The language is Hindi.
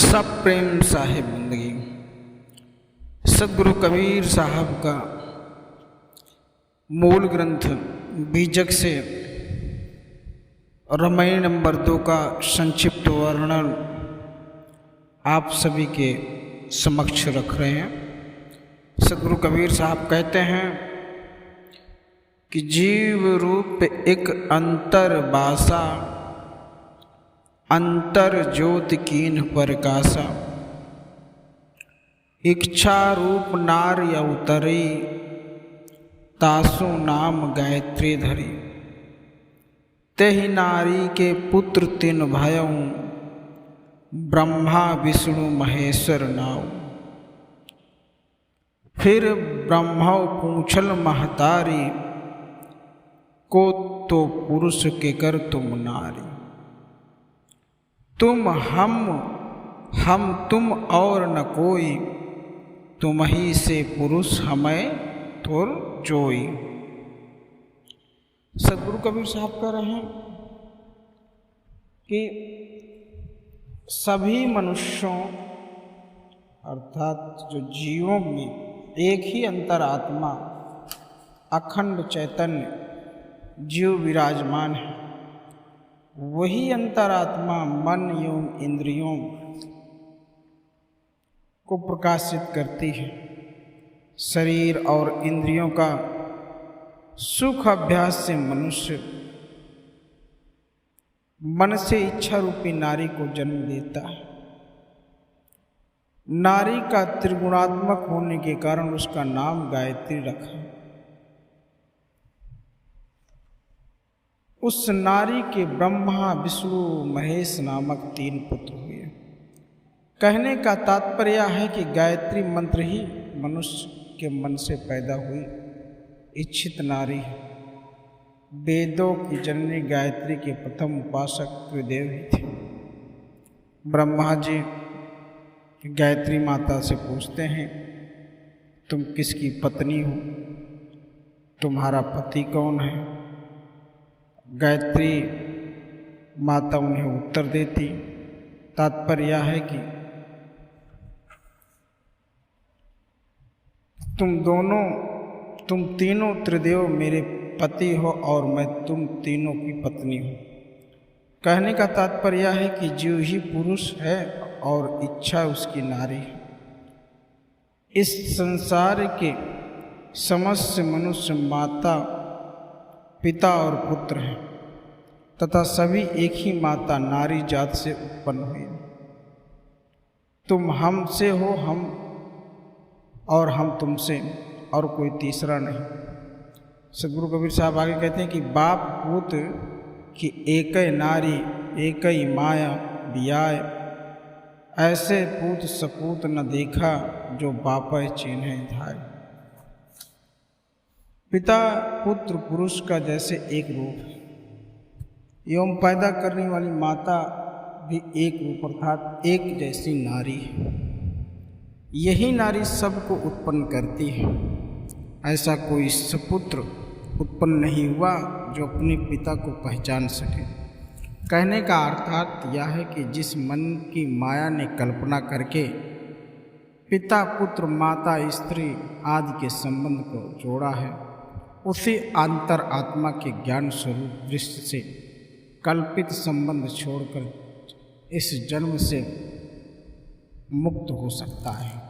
सब प्रेम साहिब जिंदगी। सदगुरु कबीर साहब का मूल ग्रंथ बीजक से रामायण नंबर 2 का संक्षिप्त वर्णन आप सभी के समक्ष रख रहे हैं। सदगुरु कबीर साहब कहते हैं कि जीव रूप एक अंतर बासा, अंतर ज्योति कीन प्रकाशा। इच्छा रूप नार अवतरी, तासु नाम गायत्री धरी। तेहि नारी के पुत्र तिन भयउ, ब्रह्मा विष्णु महेश्वर नाउ। फिर ब्रह्मा पूछल महतारी, को तो पुरुष के कर तुम नारी। तुम हम तुम और न कोई, तुम ही से पुरुष हमें तुर जोई। सदगुरु कबीर साहब कह रहे हैं कि सभी मनुष्यों अर्थात जो जीवों में एक ही अंतरात्मा अखंड चैतन्य जीव विराजमान है। वही अंतरात्मा मन एवं इंद्रियों को प्रकाशित करती है। शरीर और इंद्रियों का सुख अभ्यास से मनुष्य मन से इच्छा रूपी नारी को जन्म देता है। नारी का त्रिगुणात्मक होने के कारण उसका नाम गायत्री रखा। उस नारी के ब्रह्मा विष्णु महेश नामक 3 पुत्र हुए। कहने का तात्पर्य है कि गायत्री मंत्र ही मनुष्य के मन से पैदा हुई इच्छित नारी है। वेदों की जननी गायत्री के प्रथम उपासक त्रिदेव ही थे। ब्रह्मा जी गायत्री माता से पूछते हैं, तुम किसकी पत्नी हो, तुम्हारा पति कौन है। गायत्री माता उन्हें उत्तर देती। तात्पर्य है कि तुम तीनों त्रिदेव मेरे पति हो और मैं तुम तीनों की पत्नी हूँ। कहने का तात्पर्य है कि जीव ही पुरुष है और इच्छा उसकी नारी है। इस संसार के समस्त मनुष्य माता पिता और पुत्र हैं तथा सभी एक ही माता नारी जात से उत्पन्न हुए। तुम हमसे हो हम तुमसे, और कोई तीसरा नहीं। सदगुरु कबीर साहब आगे कहते हैं कि बाप पुत्र की एक नारी एक ही माया बियाय। ऐसे पूत सपूत न देखा, जो बाप चिन्ह धाय। पिता पुत्र पुरुष का जैसे एक रूप है, एवं पैदा करने वाली माता भी एक रूप अर्थात एक जैसी नारी है। यही नारी सबको उत्पन्न करती है। ऐसा कोई सपुत्र उत्पन्न नहीं हुआ जो अपने पिता को पहचान सके। कहने का अर्थात यह है कि जिस मन की माया ने कल्पना करके पिता पुत्र माता स्त्री आदि के संबंध को जोड़ा है, उसी अंतर आत्मा के ज्ञान स्वरूप दृष्टि से कल्पित संबंध छोड़कर इस जन्म से मुक्त हो सकता है।